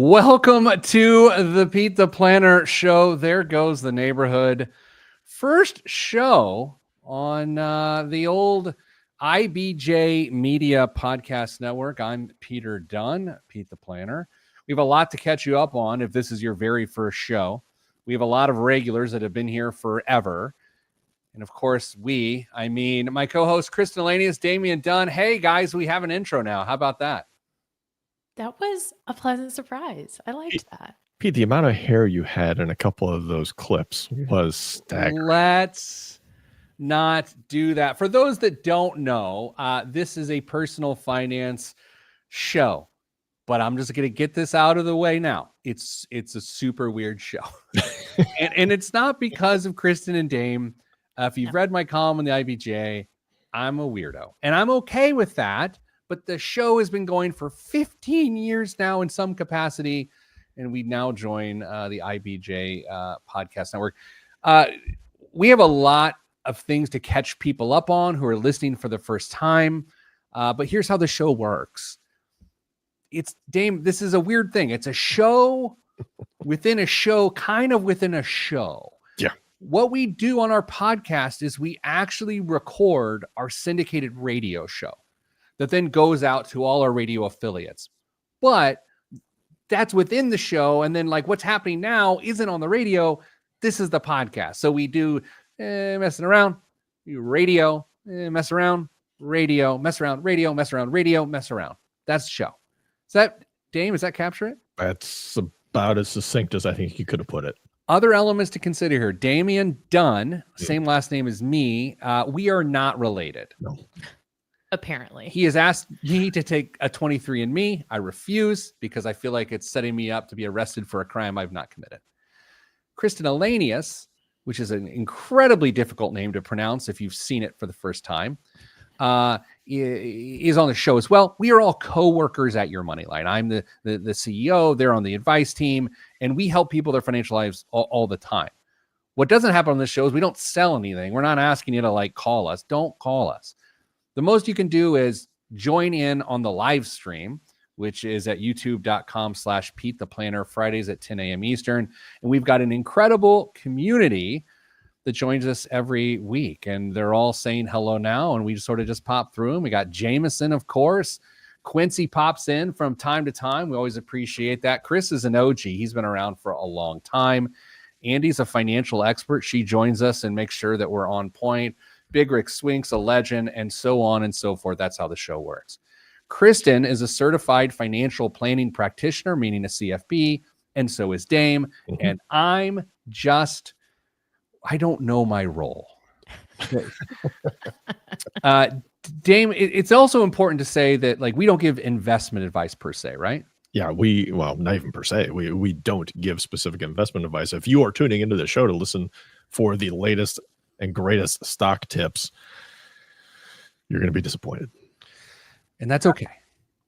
Welcome to the Pete the Planner Show. There goes the neighborhood. First show on the old IBJ Media Podcast Network. I'm Peter Dunn, Pete the Planner. We have a lot to catch you up on if this is your very first show. We have a lot of regulars that have been here forever. And of course, my co-host Kristen Ahlenius, Damian Dunn. Hey guys, we have an intro now. How about that? That was a pleasant surprise. I liked that. Pete, the amount of hair you had in a couple of those clips was staggering. Let's not do that. For those that don't know, this is a personal finance show, but I'm just going to get this out of the way now. It's a super weird show. and it's not because of Kristen and Dame. If you've read my column in the IBJ, I'm a weirdo. And I'm okay with that. But the show has been going for 15 years now in some capacity. And we now join the IBJ Podcast Network. We have a lot of things to catch people up on who are listening for the first time. But here's how the show works. This is a weird thing. It's a show within a show, kind of within a show. Yeah. What we do on our podcast is we actually record our syndicated radio show that then goes out to all our radio affiliates. But that's within the show. And then like what's happening now isn't on the radio. This is the podcast. So we do messing around, radio, mess around, radio, mess around, radio, mess around, radio, mess around. That's the show. Is that, Dame, does that capture it? That's about as succinct as I think you could have put it. Other elements to consider here. Damian Dunn, same last name as me. We are not related. No. Apparently. He has asked me to take a 23andMe. I refuse because I feel like it's setting me up to be arrested for a crime I've not committed. Kristen Ahlenius, which is an incredibly difficult name to pronounce if you've seen it for the first time, is on the show as well. We are all co-workers at Your Moneyline. I'm the CEO. They're on the advice team, and we help people their financial lives all the time. What doesn't happen on this show is we don't sell anything. We're not asking you to call us. Don't call us. The most you can do is join in on the live stream, which is at youtube.com/Pete the Planner, Fridays at 10 a.m. Eastern. And we've got an incredible community that joins us every week. And they're all saying hello now. And we sort of just pop through them. We got Jameson, of course. Quincy pops in from time to time. We always appreciate that. Chris is an OG. He's been around for a long time. Andy's a financial expert. She joins us and makes sure that we're on point. Big Rick Swink's a legend, and so on and so forth. That's how the show works. Kristen is a certified financial planning practitioner, meaning a CFP, and so is Dame. Mm-hmm. And I don't know my role. Dame, it's also important to say that we don't give investment advice per se, right? Yeah, not even per se. We don't give specific investment advice. If you are tuning into the show to listen for the latest and greatest stock tips, you're going to be disappointed. And that's okay.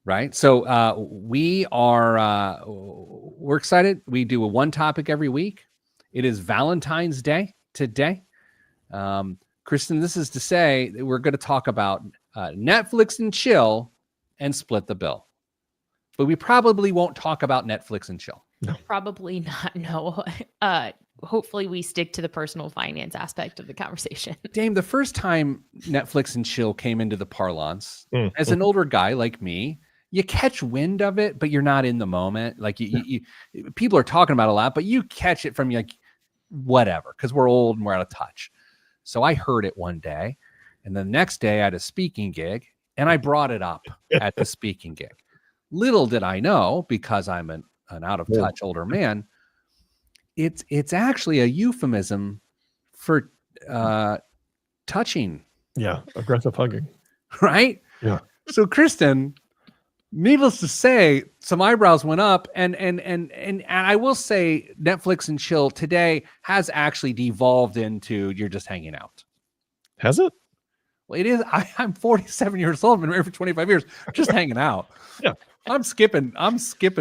Right. So we're excited. We do one topic every week. It is Valentine's Day today. Kristen, this is to say that we're going to talk about Netflix and chill and split the bill. But we probably won't talk about Netflix and chill. No. Probably not. No. Hopefully we stick to the personal finance aspect of the conversation. Dame, the first time Netflix and chill came into the parlance, as an older guy like me, you catch wind of it, but you're not in the moment. You people are talking about it a lot, but you catch it from whatever, because we're old and we're out of touch. So I heard it one day, and the next day I had a speaking gig, and I brought it up at the speaking gig. Little did I know, because I'm an out of touch older man, it's actually a euphemism for touching. Yeah, aggressive hugging. Right? Yeah. So Kristen, needless to say, some eyebrows went up, and I will say Netflix and chill today has actually devolved into you're just hanging out. Has it? Well, it is. I'm 47 years old. I've been married for 25 years. Just hanging out. Yeah. I'm skipping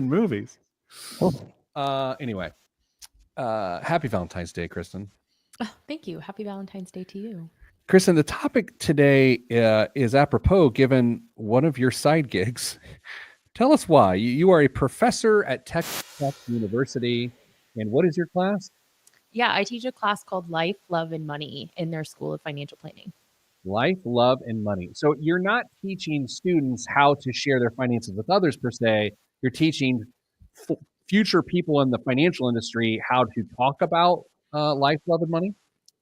movies. Oh. Anyway, happy Valentine's Day, Kristen. Oh, thank you. Happy Valentine's Day to you. Kristen, the topic today is apropos, given one of your side gigs Tell us why. You are a professor at Texas University. And what is your class? Yeah, I teach a class called Life, Love, and Money in their School of Financial Planning. Life, love, and money. So you're not teaching students how to share their finances with others per se. You're teaching future people in the financial industry how to talk about life, love, and money.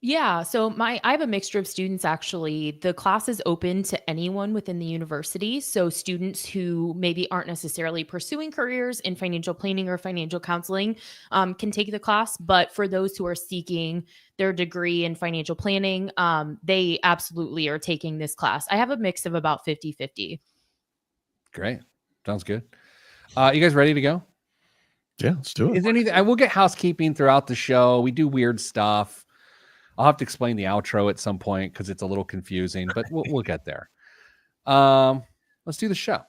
Yeah, so I have a mixture of students actually. The class is open to anyone within the university. So students who maybe aren't necessarily pursuing careers in financial planning or financial counseling can take the class. But for those who are seeking their degree in financial planning, they absolutely are taking this class. I have a mix of about 50-50. Great. Sounds good. You guys ready to go? Yeah, let's do it. Is anything? I will get housekeeping throughout the show. We do weird stuff. I'll have to explain the outro at some point because it's a little confusing, but we'll get there. Let's do the show.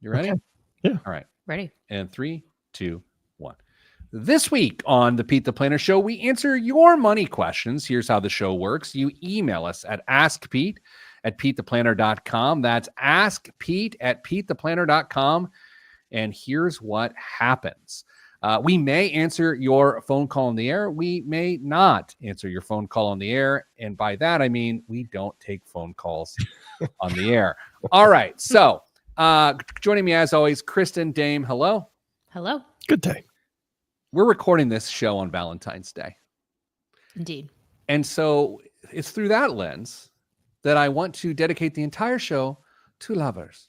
You ready? Okay. Yeah. All right. Ready. And 3, 2, 1. This week on the Pete the Planner Show, we answer your money questions. Here's how the show works. You email us at askpete@petetheplanner.com. That's askpete@petetheplanner.com. And here's what happens. We may answer your phone call on the air. We may not answer your phone call on the air. And by that, I mean, we don't take phone calls on the air. All right. So joining me as always, Kristen, Dame. Hello. Hello. Good day. We're recording this show on Valentine's Day. Indeed. And so it's through that lens that I want to dedicate the entire show to lovers.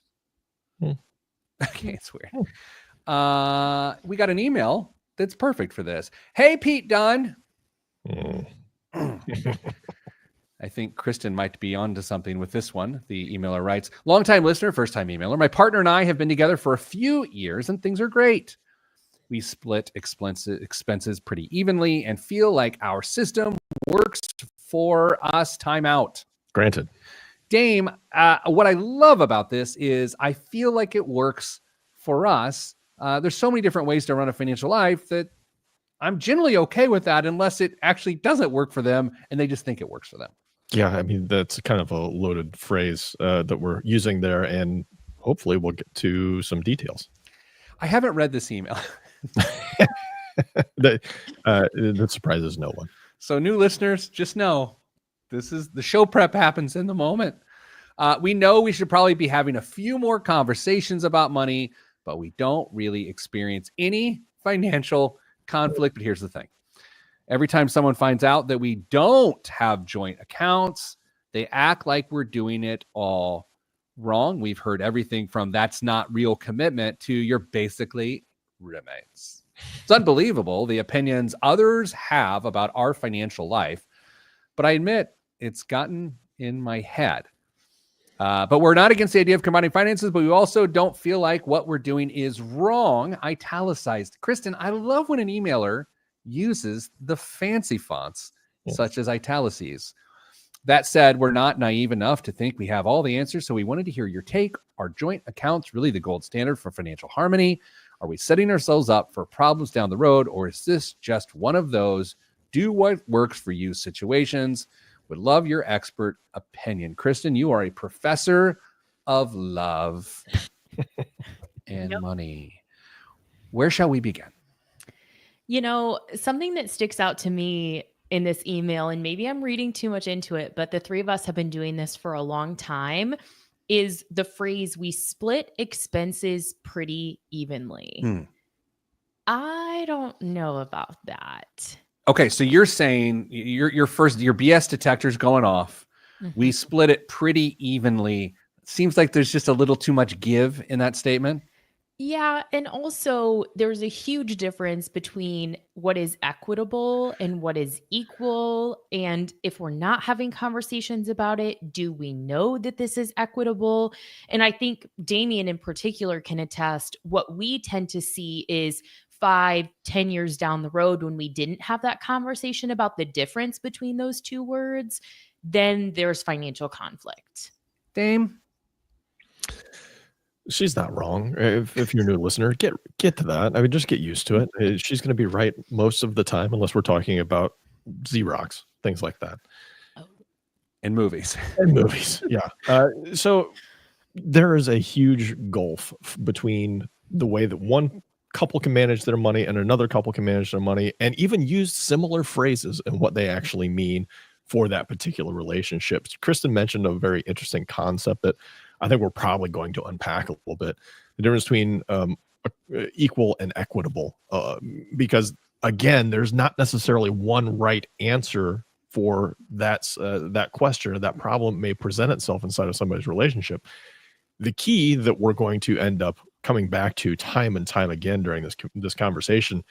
Okay, it's weird. We got an email that's perfect for this. Hey, Pete Dunn. I think Kristen might be onto something with this one. The emailer writes, longtime listener, first time emailer. My partner and I have been together for a few years and things are great. We split expenses pretty evenly and feel like our system works for us. Time out. Granted. Dame, what I love about this is I feel like it works for us. There's so many different ways to run a financial life that I'm generally okay with that unless it actually doesn't work for them and they just think it works for them. Yeah, I mean, that's kind of a loaded phrase that we're using there, and hopefully we'll get to some details. I haven't read this email. That surprises no one. So new listeners, just know this is the show prep happens in the moment. We know we should probably be having a few more conversations about money, but we don't really experience any financial conflict. But here's the thing. Every time someone finds out that we don't have joint accounts, they act like we're doing it all wrong. We've heard everything from that's not real commitment to you're basically roommates. It's unbelievable the opinions others have about our financial life, but I admit it's gotten in my head. But we're not against the idea of combining finances, but we also don't feel like what we're doing is wrong. Italicized. Kristen, I love when an emailer uses the fancy fonts, such as italices. That said, we're not naive enough to think we have all the answers, so we wanted to hear your take. Are joint accounts really the gold standard for financial harmony? Are we setting ourselves up for problems down the road, or is this just one of those do what works for you situations? Would love your expert opinion. Kristen, you are a professor of love and money. Where shall we begin? You know, something that sticks out to me in this email, and maybe I'm reading too much into it, but the three of us have been doing this for a long time, is the phrase, we split expenses pretty evenly. I don't know about that. Okay, so you're saying your BS detector's going off. Mm-hmm. We split it pretty evenly. Seems like there's just a little too much give in that statement. Yeah, and also there's a huge difference between what is equitable and what is equal. And if we're not having conversations about it, do we know that this is equitable? And I think Damian in particular can attest, what we tend to see is 5-10 years down the road, when we didn't have that conversation about the difference between those two words, then there's financial conflict. Dame? She's not wrong. If you're a new listener, get to that. I mean, just get used to it. She's going to be right most of the time, unless we're talking about Xerox, things like that. And movies. And movies, yeah. So there is a huge gulf between the way that one couple can manage their money and another couple can manage their money, and even use similar phrases and what they actually mean for that particular relationship. Kristen mentioned a very interesting concept that I think we're probably going to unpack a little bit: the difference between equal and equitable, because again, there's not necessarily one right answer for that question, or that problem may present itself inside of somebody's relationship. The key that we're going to end up coming back to time and time again during this conversation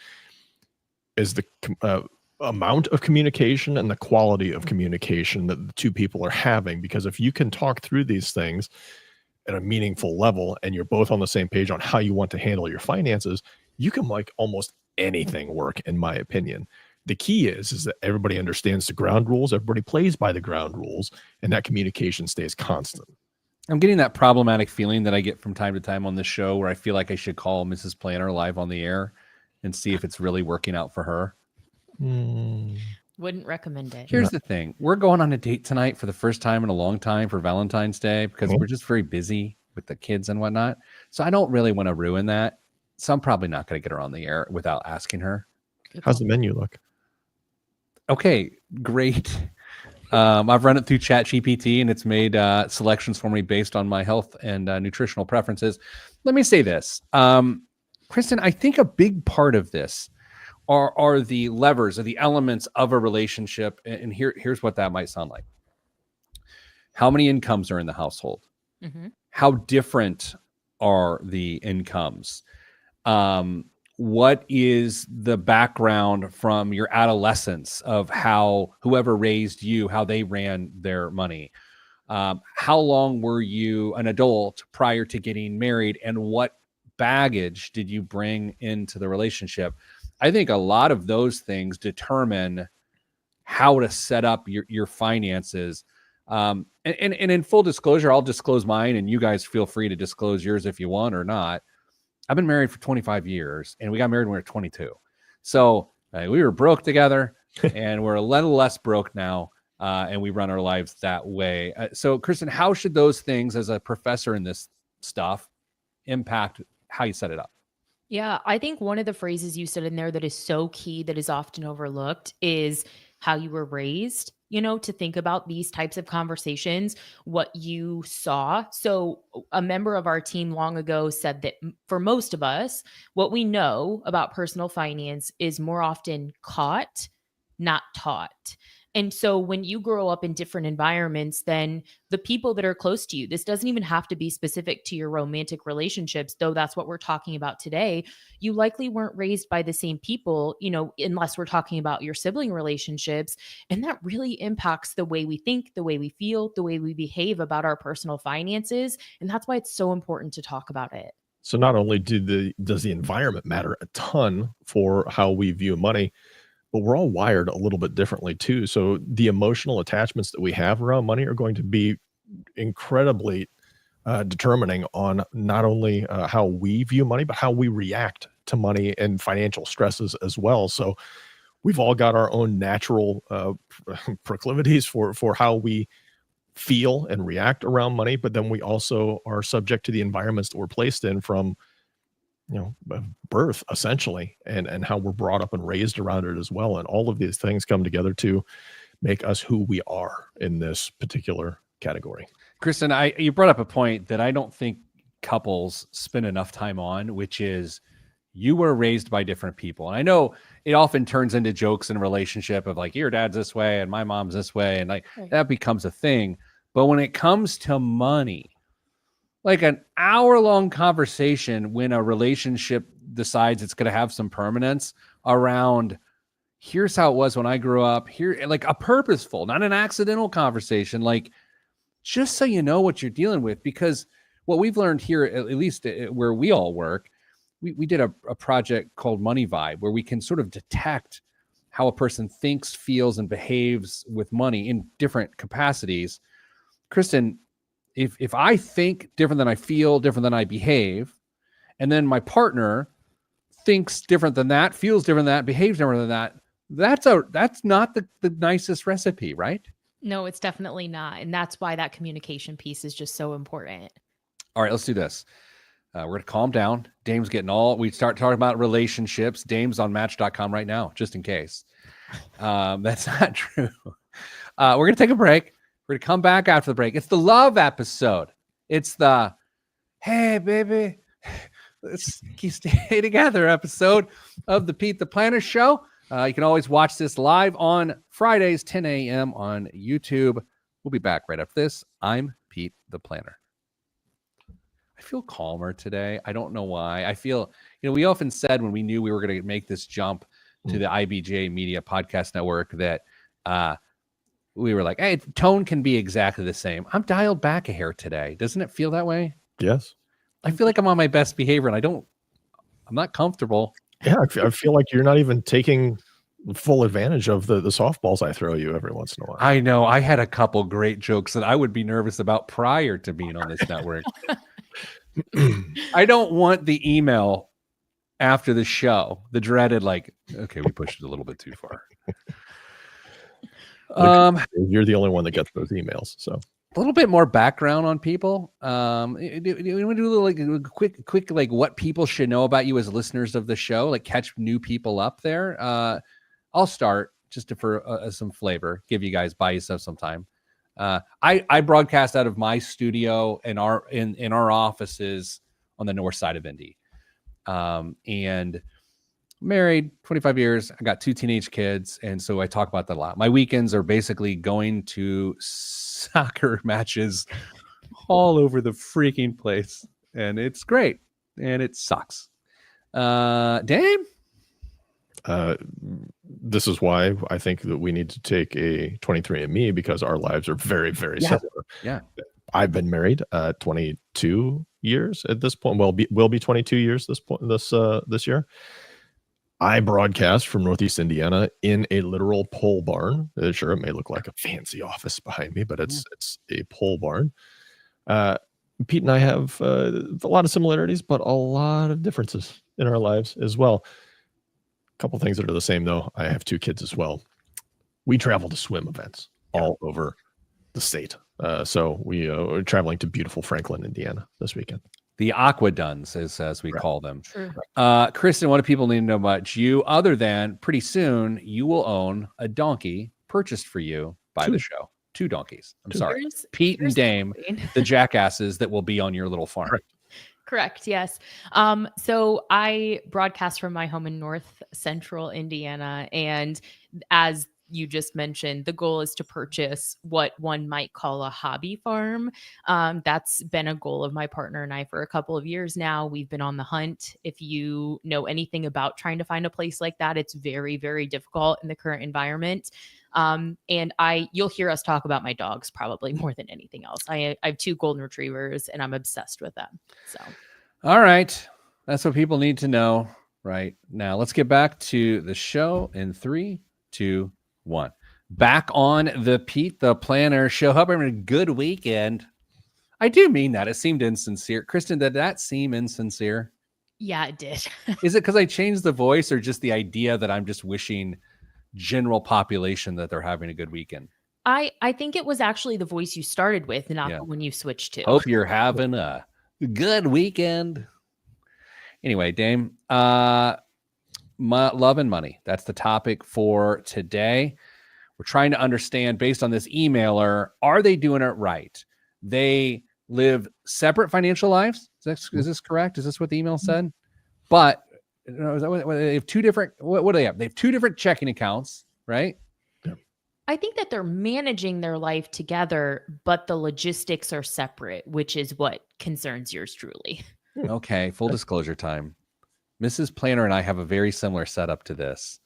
is the amount of communication and the quality of communication that the two people are having. Because if you can talk through these things at a meaningful level and you're both on the same page on how you want to handle your finances, you can make almost anything work, in my opinion. The key is that everybody understands the ground rules, everybody plays by the ground rules, and that communication stays constant. I'm getting that problematic feeling that I get from time to time on this show where I feel like I should call Mrs. Planner live on the air and see if it's really working out for her. Wouldn't recommend it. Here's the thing. We're going on a date tonight for the first time in a long time for Valentine's Day because we're just very busy with the kids and whatnot. So I don't really want to ruin that. So I'm probably not going to get her on the air without asking her. How's the menu look? Okay, great. I've run it through ChatGPT and it's made selections for me based on my health and nutritional preferences. Let me say this. Kristen, I think a big part of this are the levers or the elements of a relationship. And here's what that might sound like. How many incomes are in the household? Mm-hmm. How different are the incomes? What is the background from your adolescence of how whoever raised you, how they ran their money? How long were you an adult prior to getting married, and what baggage did you bring into the relationship? I think a lot of those things determine how to set up your finances. And in full disclosure, I'll disclose mine, and you guys feel free to disclose yours if you want or not. I've been married for 25 years and we got married when we were 22. So we were broke together and we're a little less broke now. And we run our lives that way. So Kristen, how should those things as a professor in this stuff impact how you set it up? Yeah, I think one of the phrases you said in there that is so key that is often overlooked is how you were raised, to think about these types of conversations, what you saw. So a member of our team long ago said that for most of us, what we know about personal finance is more often caught, not taught. And so when you grow up in different environments, then the people that are close to you, this doesn't even have to be specific to your romantic relationships, though that's what we're talking about today. You likely weren't raised by the same people, unless we're talking about your sibling relationships. And that really impacts the way we think, the way we feel, the way we behave about our personal finances. And that's why it's so important to talk about it. So not only does the environment matter a ton for how we view money, but we're all wired a little bit differently too. So the emotional attachments that we have around money are going to be incredibly determining on not only how we view money, but how we react to money and financial stresses as well. So we've all got our own natural proclivities for how we feel and react around money, but then we also are subject to the environments that we're placed in from birth, essentially, and how we're brought up and raised around it as well. And all of these things come together to make us who we are in this particular category. Kristen, you brought up a point that I don't think couples spend enough time on, which is you were raised by different people. And I know it often turns into jokes in a relationship of like, your dad's this way and my mom's this way. And that becomes a thing. But when it comes to money, like an hour-long conversation when a relationship decides it's going to have some permanence around, here's how it was when I grew up, here, like a purposeful, not an accidental conversation, like just so you know what you're dealing with. Because what we've learned here, at least where we all work, we did a project called Money Vibe, where we can sort of detect how a person thinks, feels, and behaves with money in different capacities. Kristen, if I think different than I feel, different than I behave, and then my partner thinks different than that, feels different than that, behaves different than that, that's not the nicest recipe, right? No, it's definitely not. And that's why that communication piece is just so important. All right, let's do this. We're going to calm down. Dame's we start talking about relationships. Dame's on match.com right now, just in case. That's not true. We're going to take a break. We're going to come back after the break. It's the love episode. It's the, hey, baby, let's stay together episode of the Pete the Planner Show. You can always watch this live on Fridays, 10 a.m. on YouTube. We'll be back right after this. I'm Pete the Planner. I feel calmer today. I don't know why. I feel, we often said when we knew we were going to make this jump to the IBJ Media Podcast Network that we were like, hey, tone can be exactly the same. I'm dialed back a hair today. Doesn't it feel that way? Yes. I feel like I'm on my best behavior and I'm not comfortable. Yeah, I feel like you're not even taking full advantage of the softballs I throw you every once in a while. I know. I had a couple great jokes that I would be nervous about prior to being on this network. I don't want the email after the show, the dreaded, like, okay, we pushed it a little bit too far. You're the only one that gets those emails. So a little bit more background on people. Do you want to do a little like quick, like what people should know about you as listeners of the show, like catch new people up there? I'll start just for some flavor, give you guys, buy yourself some time. I broadcast out of my studio in our offices on the north side of Indy. And married 25 years. I got 2 teenage kids. And so I talk about that a lot. My weekends are basically going to soccer matches all over the freaking place. And it's great. And it sucks. Dame? This is why I think that we need to take a 23andMe because our lives are very, very similar. Yeah. I've been married 22 years at this point. Well, will be 22 years this year. I broadcast from Northeast Indiana in a literal pole barn. Sure, it may look like a fancy office behind me, but it's a pole barn. Pete and I have a lot of similarities, but a lot of differences in our lives as well. A couple things that are the same, though. I have 2 kids as well. We travel to swim events all over the state. So we're traveling to beautiful Franklin, Indiana this weekend. The Aquaduns, as we call them. Sure. Kristen, what do people need to know about you other than pretty soon you will own a donkey purchased for you by the show? 2 donkeys. I'm sorry. Pete and Dame, the jackasses that will be on your little farm. Correct. Yes. So I broadcast from my home in North Central Indiana. And as you just mentioned, the goal is to purchase what one might call a hobby farm. That's been a goal of my partner and I for a couple of years now. We've been on the hunt. If you know anything about trying to find a place like that, it's very, very difficult in the current environment. And you'll hear us talk about my dogs probably more than anything else. I have 2 golden retrievers and I'm obsessed with them. So, all right. That's what people need to know right now. Let's get back to the show in 3, 2, 1. Back on the Pete the Planner Show. Hope everyone had a good weekend. I do mean that. It seemed insincere. Kristen, did that seem insincere? Yeah, it did. Is it because I changed the voice or just the idea that I'm just wishing general population that they're having a good weekend? I think it was actually the voice you started with, not the one you switched to. Hope you're having a good weekend. Anyway, Dame, love and money. That's the topic for today. We're trying to understand, based on this emailer, are they doing it right? They live separate financial lives. Is this correct? Is this what the email said? But is that what they have 2 different? What do they have? They have 2 different checking accounts, right? I think that they're managing their life together, but the logistics are separate, which is what concerns yours truly. Okay, full disclosure time. Mrs. Planner and I have a very similar setup to this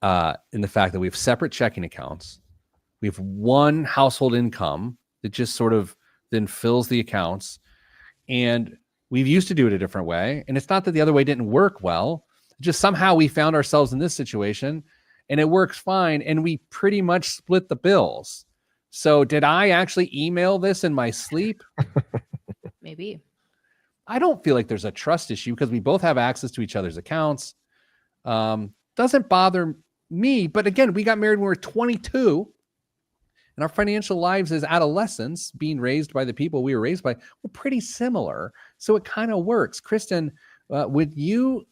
in the fact that we have separate checking accounts. We have one household income that just sort of then fills the accounts. And we've used to do it a different way. And it's not that the other way didn't work well. Just somehow we found ourselves in this situation and it works fine. And we pretty much split the bills. So did I actually email this in my sleep? Maybe. I don't feel like there's a trust issue because we both have access to each other's accounts. Doesn't bother me. But again, we got married when we were 22. And our financial lives as adolescents, being raised by the people we were raised by, were pretty similar. So it kind of works. Kristen, would you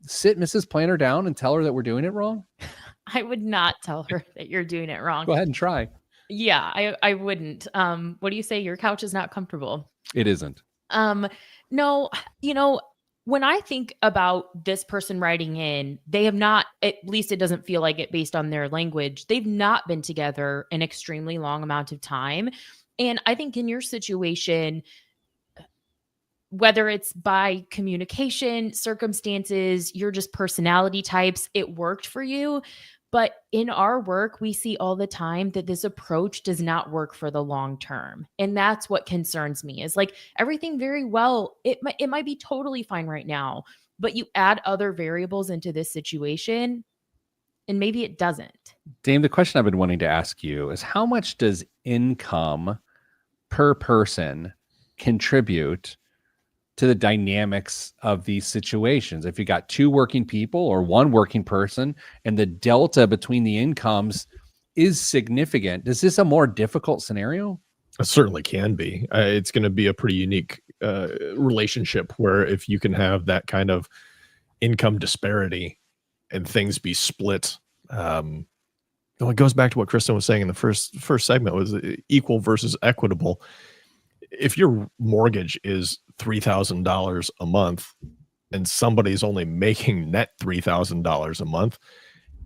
sit Mrs. Planner down and tell her that we're doing it wrong? I would not tell her that you're doing it wrong. Go ahead and try. Yeah, I wouldn't. What do you say? Your couch is not comfortable. It isn't. No, when I think about this person writing in, they have not, at least it doesn't feel like it based on their language, they've not been together an extremely long amount of time. And I think in your situation, whether it's by communication, circumstances, you're just personality types, it worked for you. But in our work, we see all the time that this approach does not work for the long term. And that's what concerns me is like everything very well, it might be totally fine right now, but you add other variables into this situation and maybe it doesn't. Dame, the question I've been wanting to ask you is how much does income per person contribute to the dynamics of these situations? If you got two working people or one working person and the delta between the incomes is significant, is this a more difficult scenario? It certainly can be. It's going to be a pretty unique relationship where if you can have that kind of income disparity and things be split, it goes back to what Kristen was saying in the first segment, was equal versus equitable. If your mortgage is $3,000 a month and somebody's only making net $3,000 a month,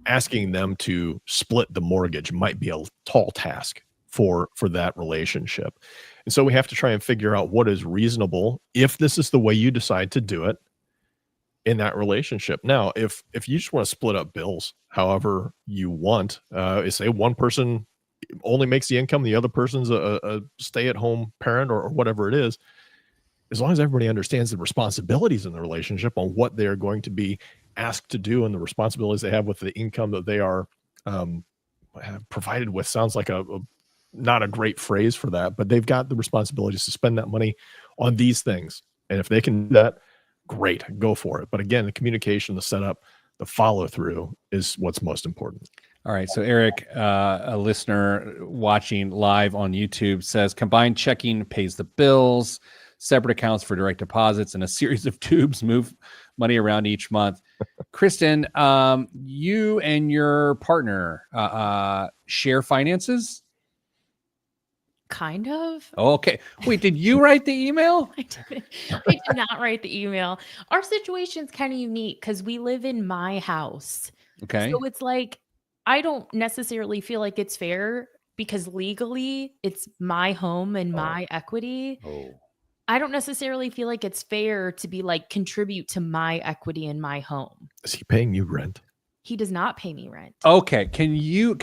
asking them to split the mortgage might be a tall task for that relationship. And so we have to try and figure out what is reasonable if this is the way you decide to do it in that relationship. Now, if you just want to split up bills however you want, say one person only makes the income, the other person's a stay-at-home parent or whatever it is, as long as everybody understands the responsibilities in the relationship on what they're going to be asked to do and the responsibilities they have with the income that they are provided with, sounds like a not a great phrase for that, but they've got the responsibilities to spend that money on these things. And if they can do that, great, go for it. But again, the communication, the setup, the follow-through is what's most important. All right. So Eric, a listener watching live on YouTube, says combined checking pays the bills, separate accounts for direct deposits, and a series of tubes move money around each month. Kristen, you and your partner share finances? Kind of. Okay. Wait, did you write the email? I did not write the email. Our situation's kind of unique because we live in my house. Okay. So it's like, I don't necessarily feel like it's fair because legally it's my home and my equity. Oh. I don't necessarily feel like it's fair to be like contribute to my equity in my home. Is he paying you rent? He does not pay me rent. Okay. Can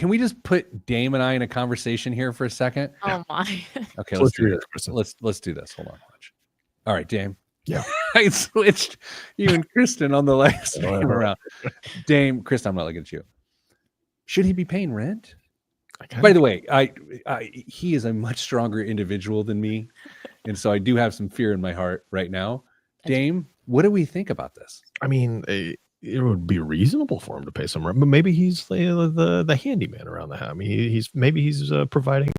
we just put Dame and I in a conversation here for a second? Oh my. Okay, let's do this. Let's do this. Hold on. Watch. All right, Dame. Yeah. I switched you and Kristen on the last time around. Dame, Kristen, I'm not looking at you. Should he be paying rent? By the way, he is a much stronger individual than me. And so I do have some fear in my heart right now. Dame, what do we think about this? I mean, it would be reasonable for him to pay some rent, but maybe he's the handyman around the house. I mean, he's providing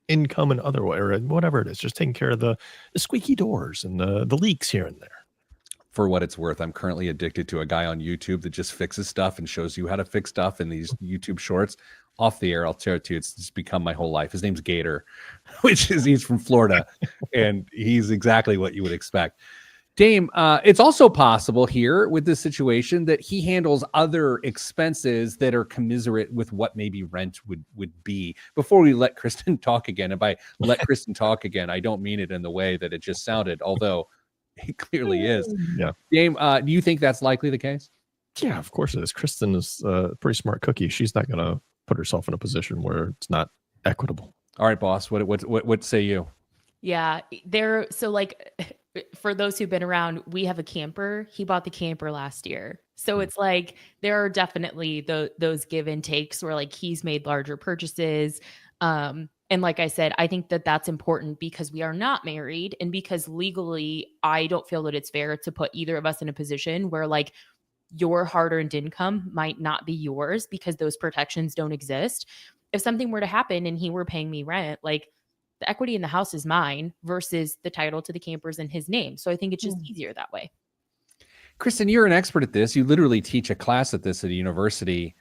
income in other way, or whatever it is, just taking care of the squeaky doors and the leaks here and there. For what it's worth, I'm currently addicted to a guy on YouTube that just fixes stuff and shows you how to fix stuff in these YouTube shorts. Off the air, I'll tell it to you, it's just become my whole life. His name's Gator, he's from Florida, and he's exactly what you would expect. Dame, it's also possible here with this situation that he handles other expenses that are commiserate with what maybe rent would be. Before we let Kristen talk again, and by let Kristen talk again, I don't mean it in the way that it just sounded, although it clearly is. Yeah. Dame, do you think that's likely the case? Yeah, of course it is. Kristen is a pretty smart cookie. She's not going to put herself in a position where it's not equitable. All right, boss. What say you? Yeah, so like for those who've been around, we have a camper. He bought the camper last year. So it's like there are definitely those give and takes where like he's made larger purchases. And like I said, I think that that's important because we are not married and because legally I don't feel that it's fair to put either of us in a position where like your hard-earned income might not be yours because those protections don't exist. if something were to happen and he were paying me rent, like the equity in the house is mine versus the title to the campers in his name. So I think it's just easier that way. Kristen, you're an expert at this. You literally teach a class at this at a university.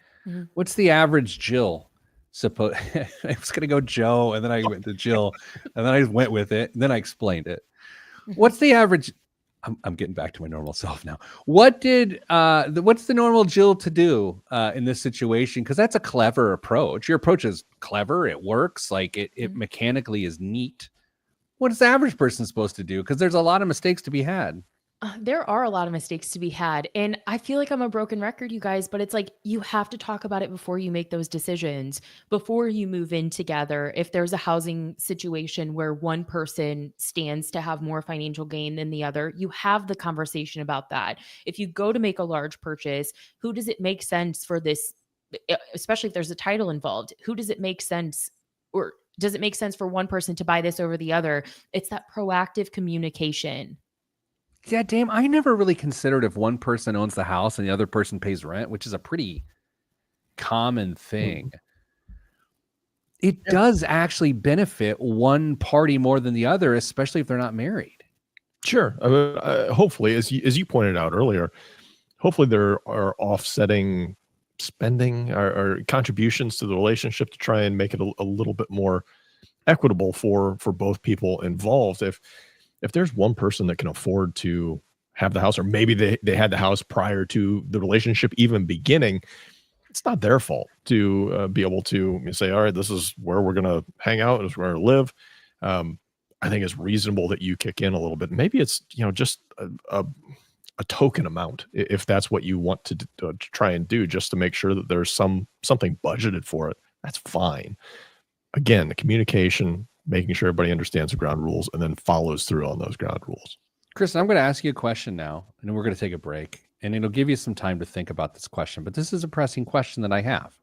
What's the average Jill? I was going to go Joe, and then I went to Jill, and then I went with it, and then I explained it. What's the average? I'm getting back to my normal self now. What's the normal Jill to do in this situation? Because that's a clever approach. Your approach is clever. It works. Like it mechanically is neat. What is the average person supposed to do? Because there's a lot of mistakes to be had. There are a lot of mistakes to be had. And I feel like I'm a broken record, you guys, but it's like you have to talk about it before you make those decisions, before you move in together. If there's a housing situation where one person stands to have more financial gain than the other, you have the conversation about that. If you go to make a large purchase, who does it make sense for this, especially if there's a title involved? Who does it make sense, or does it make sense for one person to buy this over the other? It's that proactive communication. Yeah, Dame, I never really considered if one person owns the house and the other person pays rent, which is a pretty common thing. It does actually benefit one party more than the other, especially if they're not married. Sure. Hopefully, as you pointed out earlier, hopefully there are offsetting spending or contributions to the relationship to try and make it a little bit more equitable for both people involved. If there's one person that can afford to have the house, or maybe they had the house prior to the relationship even beginning, it's not their fault to be able to say, all right, this is where we're going to hang out, this is where I live. I think it's reasonable that you kick in a little bit. Maybe it's, just a token amount, if that's what you want to try and do, just to make sure that there's something budgeted for it. That's fine. Again, the communication, making sure everybody understands the ground rules and then follows through on those ground rules. Kristen, I'm going to ask you a question now, and then we're going to take a break, and it'll give you some time to think about this question. But this is a pressing question that I have.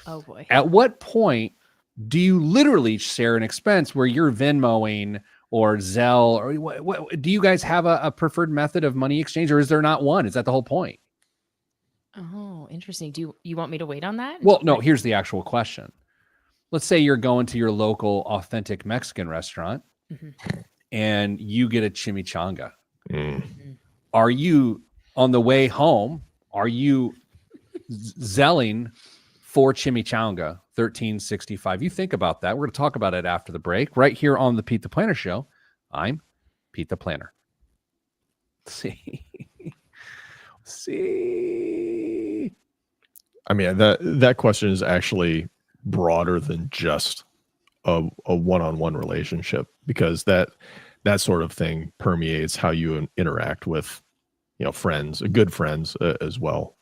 Oh, boy. At what point do you literally share an expense where you're Venmoing or Zelle? Or what do you guys have a preferred method of money exchange, or is there not one? Is that the whole point? Oh, interesting. Do you want me to wait on that? Well, no, here's the actual question. Let's say you're going to your local authentic Mexican restaurant and you get a chimichanga. Are you, on the way home, are you zelling for chimichanga, $13.65? You think about that. We're going to talk about it after the break, right here on the Pete the Planner Show. I'm Pete the Planner. See. I mean, that question is actually broader than just a one-on-one relationship, because that sort of thing permeates how you interact with friends, good friends as well.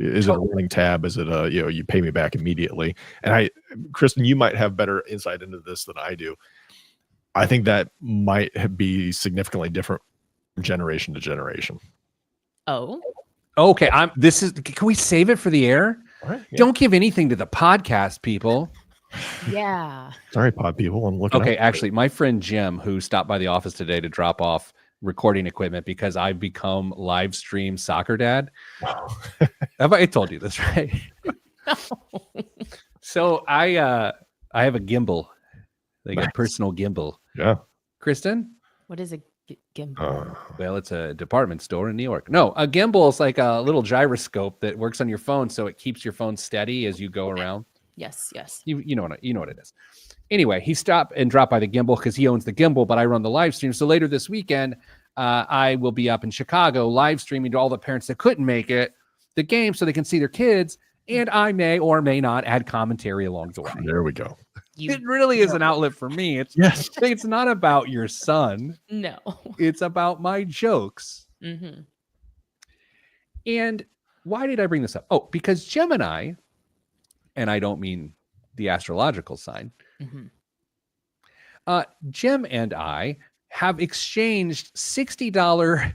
Is it a running tab? Is it you pay me back immediately? And Kristen, you might have better insight into this than I do. I think that might be significantly different from generation to generation. Oh, okay. Can we save it for the air? All right, yeah. Don't give anything to the podcast people. Yeah. Sorry, pod people. I'm looking. Okay, actually, my friend Jim, who stopped by the office today to drop off recording equipment because I've become live stream soccer dad. I told you this, right? No. So I have a gimbal, like a personal gimbal. Yeah. Kristen? What is a gimbal? Well, it's a department store in New York. No, a gimbal is like a little gyroscope that works on your phone, so it keeps your phone steady as you go around. Yes. You know what it is. Anyway, he stopped and dropped by the gimbal because he owns the gimbal, but I run the live stream. So later this weekend, I will be up in Chicago live streaming to all the parents that couldn't make it the game so they can see their kids, and I may or may not add commentary along the way. There we go. It really is an outlet for me. It's not about your son. No. It's about my jokes. Mm-hmm. And why did I bring this up? Oh, because Gemini, and I don't mean the astrological sign, Jem and I have exchanged $60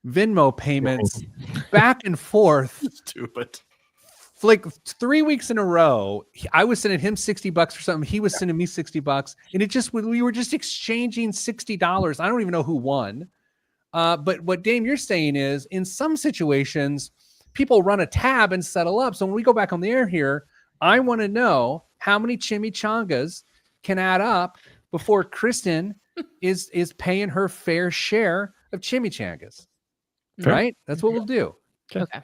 Venmo payments back and forth. Stupid. Like 3 weeks in a row. I was sending him $60 for something. He was sending me $60. And we were just exchanging $60. I don't even know who won. But what Dame, you're saying is in some situations, people run a tab and settle up. So when we go back on the air here, I want to know how many chimichangas can add up before Kristen is paying her fair share of chimichangas. Fair. Right? That's what we'll do. Okay.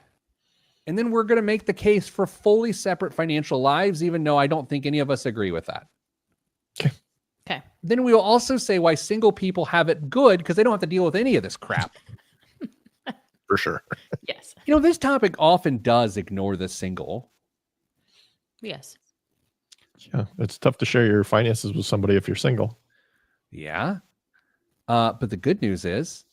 And then we're going to make the case for fully separate financial lives, even though I don't think any of us agree with that. Okay. Then we will also say why single people have it good because they don't have to deal with any of this crap. For sure. Yes. This topic often does ignore the single. Yes. Yeah, it's tough to share your finances with somebody if you're single. Yeah. But the good news is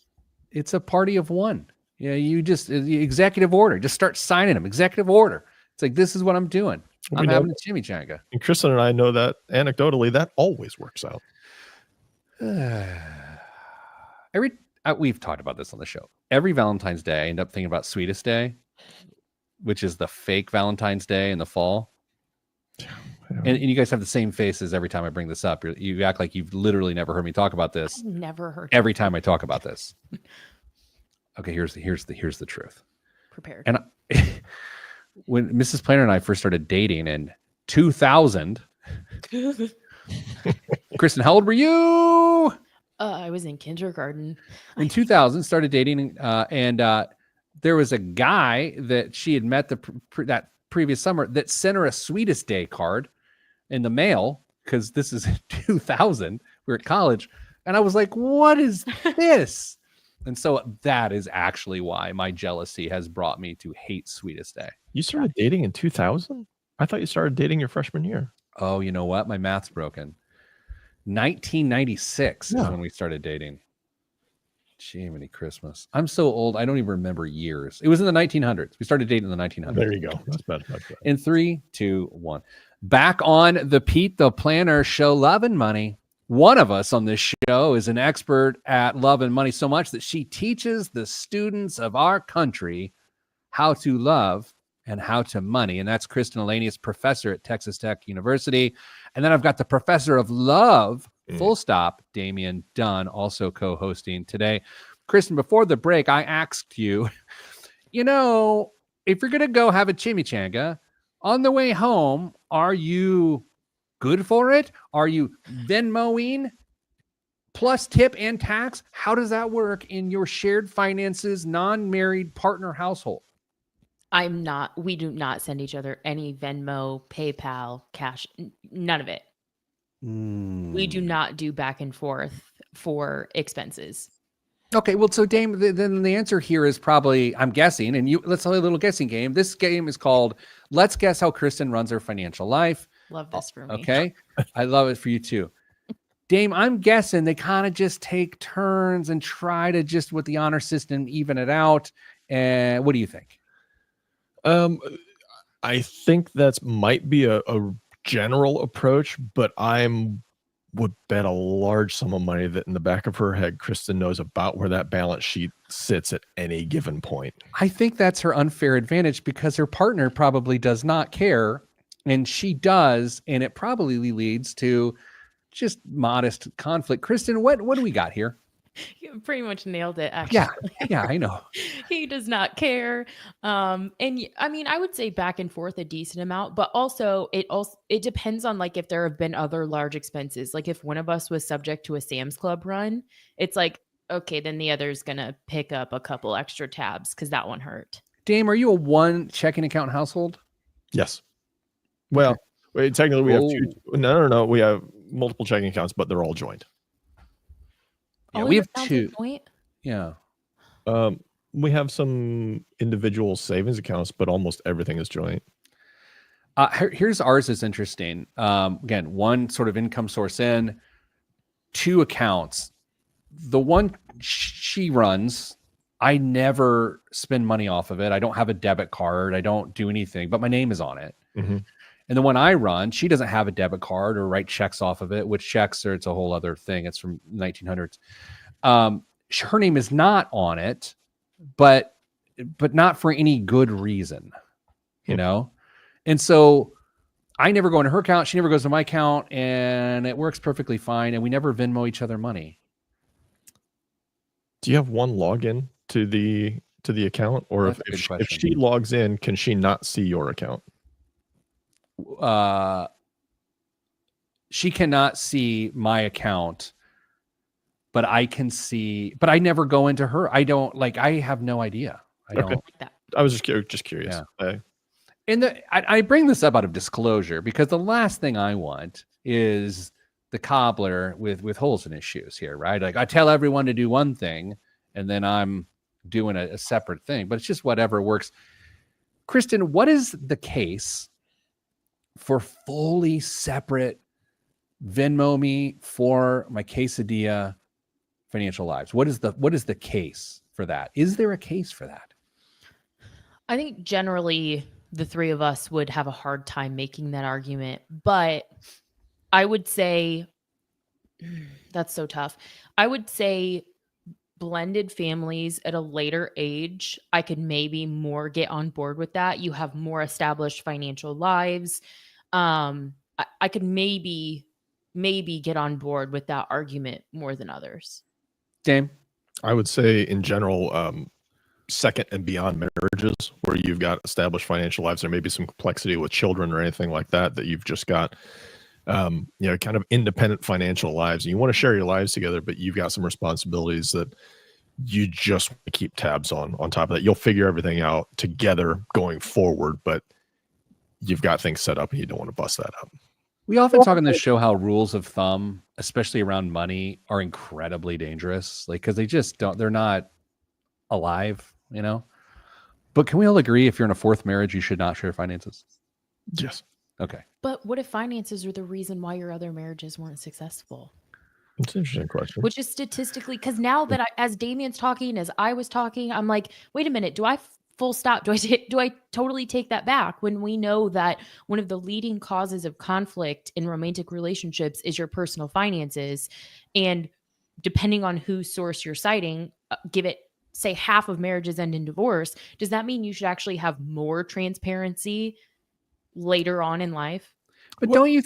it's a party of one. Yeah, you just the executive order, just start signing them. Executive order. It's like, this is what I'm doing. I'm having a chimichanga. And Kristen and I know that anecdotally, that always works out. We've talked about this on the show. Every Valentine's Day, I end up thinking about Sweetest Day, which is the fake Valentine's Day in the fall. And you guys have the same faces every time I bring this up. You act like you've literally never heard me talk about this. I've never heard. Every time I talk about this. Okay, here's the truth. Prepared. And when Mrs. Planner and I first started dating in 2000, Kristen, how old were you? I was in kindergarten. In 2000, started dating, and there was a guy that she had met that previous summer that sent her a Sweetest Day card in the mail, because this is 2000. We were at college, and I was like, "What is this?" And so that is actually why my jealousy has brought me to hate Sweetest Day. You started dating in 2000? I thought you started dating your freshman year. Oh, you know what? My math's broken. 1996 is when we started dating. Jiminy Christmas. I'm so old, I don't even remember years. It was in the 1900s. We started dating in the 1900s. There you go. That's bad. In 3, 2, 1. Back on the Pete the Planner show, Love and Money. One of us on this show is an expert at love and money so much that she teaches the students of our country how to love and how to money. And that's Kristen Ahlenius, professor at Texas Tech University. And then I've got the professor of love, full stop, Damian Dunn, also co-hosting today. Kristen, before the break, I asked you, if you're going to go have a chimichanga on the way home, are you good for it? Are you Venmoing plus tip and tax? How does that work in your shared finances, non-married partner household? I'm not. We do not send each other any Venmo, PayPal, cash. None of it. We do not do back and forth for expenses. Okay, well, so Dame, then the answer here is probably, I'm guessing, and let's play a little guessing game. This game is called Let's Guess How Kristen Runs Her Financial Life. Love this for me. Okay, I love it for you too. Dame, I'm guessing they kind of just take turns and try to just with the honor system even it out. And what do you think? I think that might be a general approach, but would bet a large sum of money that in the back of her head, Kristen knows about where that balance sheet sits at any given point. I think that's her unfair advantage because her partner probably does not care, and she does, and it probably leads to just modest conflict. Kristen, what do we got here? You pretty much nailed it, actually. Yeah, I know. He does not care. And I mean, I would say back and forth a decent amount, but also it depends on like if there have been other large expenses. Like if one of us was subject to a Sam's Club run, it's like, okay, then the other's going to pick up a couple extra tabs because that one hurt. Dame, are you a one checking account household? Yes. Well, technically we have two. No. We have multiple checking accounts, but they're all joint. Yeah, we have two. Point? Yeah. We have some individual savings accounts, but almost everything is joint. Here's ours is interesting. Again, one sort of income source in, two accounts. The one she runs, I never spend money off of it. I don't have a debit card. I don't do anything, but my name is on it. Mm-hmm. And the one I run, she doesn't have a debit card or write checks off of it, which checks are, it's a whole other thing. It's from 1900s. Her name is not on it, but not for any good reason, you know? And so I never go into her account. She never goes to my account, and it works perfectly fine. And we never Venmo each other money. Do you have one login to the account, or if she logs in, can she not see your account? she cannot see my account, but I can see, but I never go into her. I don't like, I have no idea. I don't like that. I was just curious. Yeah. And I bring this up out of disclosure because the last thing I want is the cobbler with holes in his shoes here, right? Like I tell everyone to do one thing and then I'm doing a separate thing, but it's just whatever works. Kristen, what is the case for fully separate Venmo me for my quesadilla financial lives? What is the case for that? Is there a case for that? I think generally the three of us would have a hard time making that argument, but I would say that's so tough. I would say blended families at a later age, I could maybe more get on board with that. You have more established financial lives. I could maybe get on board with that argument more than others. Dame? I would say in general, second and beyond marriages where you've got established financial lives, there may be some complexity with children or anything like that you've just got kind of independent financial lives, and you want to share your lives together, but you've got some responsibilities that you just want to keep tabs on top of that. You'll figure everything out together going forward, but you've got things set up and you don't want to bust that up. We often talk on this show how rules of thumb, especially around money, are incredibly dangerous. Like, because they're not alive, But can we all agree if you're in a fourth marriage, you should not share finances? Yes. Okay. But what if finances are the reason why your other marriages weren't successful? It's an interesting question. Which is statistically, because now that as Damian's talking, as I was talking, I'm like, wait a minute, do I full stop? Do I totally take that back when we know that one of the leading causes of conflict in romantic relationships is your personal finances? And depending on whose source you're citing, say half of marriages end in divorce. Does that mean you should actually have more transparency later on in life? But don't you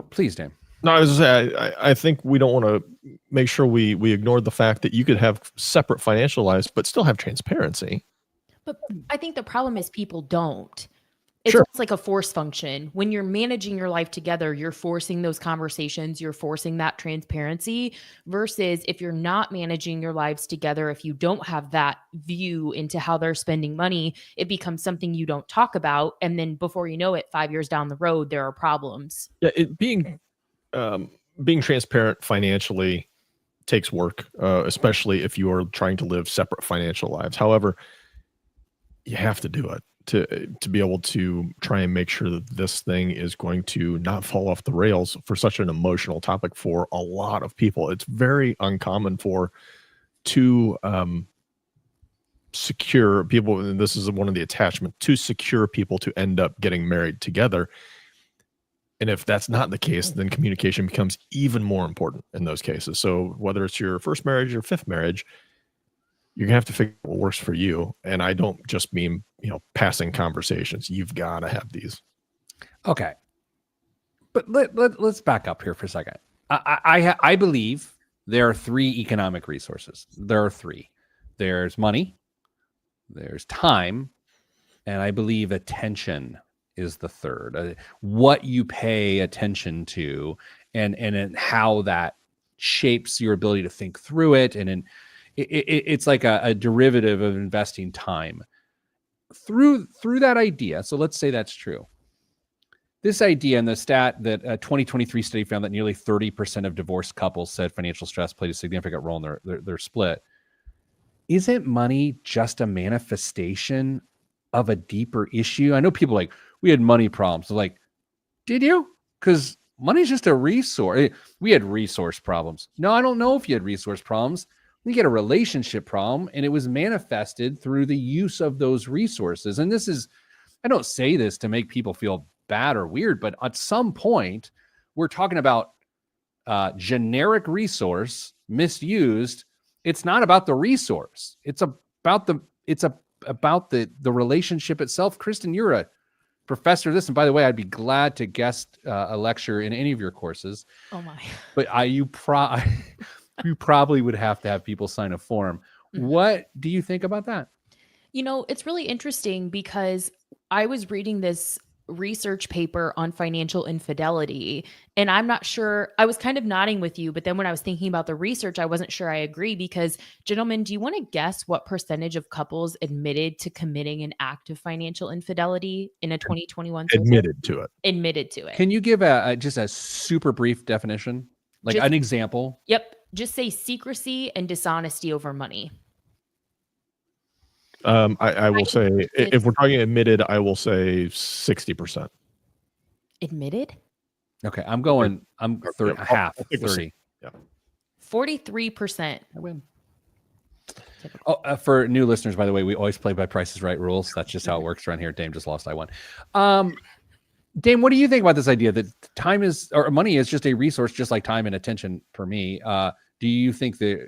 please, Dan? No, I was going to say, I think we don't want to make sure we ignore the fact that you could have separate financial lives, but still have transparency. But I think the problem is people don't. It's Sure. almost like a force function. When you're managing your life together, you're forcing those conversations, you're forcing that transparency, versus if you're not managing your lives together, if you don't have that view into how they're spending money, it becomes something you don't talk about. And then before you know it, 5 years down the road, there are problems. Yeah, being transparent financially takes work, especially if you are trying to live separate financial lives. However, you have to do it to be able to try and make sure that this thing is going to not fall off the rails for such an emotional topic for a lot of people. It's very uncommon for two secure people, and this is one of the attachments, two secure people to end up getting married together. And if that's not the case, then communication becomes even more important in those cases. So whether it's your first marriage or fifth marriage, you're gonna have to figure out what works for you. And I don't just mean, passing conversations. You've got to have these. Okay. But let's back up here for a second. I believe there are three economic resources. There are three. There's money, there's time, and I believe attention is the third. What you pay attention to and how that shapes your ability to think through it. And it's like a derivative of investing time through that idea. So let's say that's true. This idea and the stat that a 2023 study found that nearly 30% of divorced couples said financial stress played a significant role in their split. Isn't money just a manifestation of a deeper issue? I know people like, we had money problems. So like, did you? Because money's just a resource. We had resource problems. No, I don't know if you had resource problems. You get a relationship problem, and it was manifested through the use of those resources. And I don't say this to make people feel bad or weird, but at some point, we're talking about generic resource misused. It's not about the resource. It's about the relationship itself. Kristen, you're a professor of this, and by the way, I'd be glad to guest a lecture in any of your courses. Oh my! But you probably would have to have people sign a form. What do you think about that? It's really interesting because I was reading this research paper on financial infidelity. And I'm not sure, I was kind of nodding with you, but then when I was thinking about the research, I wasn't sure I agree because, gentlemen, do you want to guess what percentage of couples admitted to committing an act of financial infidelity in a 2021 survey? Admitted to it. Admitted to it. Can you give just a super brief definition? Like an example? Yep. Just say secrecy and dishonesty over money. I will say, if we're talking admitted, I will say 60%. Admitted? Okay, I'm 30, half, 30. Yeah. 43%. I win. Oh, for new listeners, by the way, we always play by Price is Right rules. That's just how it works around here. Dame just lost, I won. Dame, what do you think about this idea that money is just a resource, just like time and attention for me? Do you think that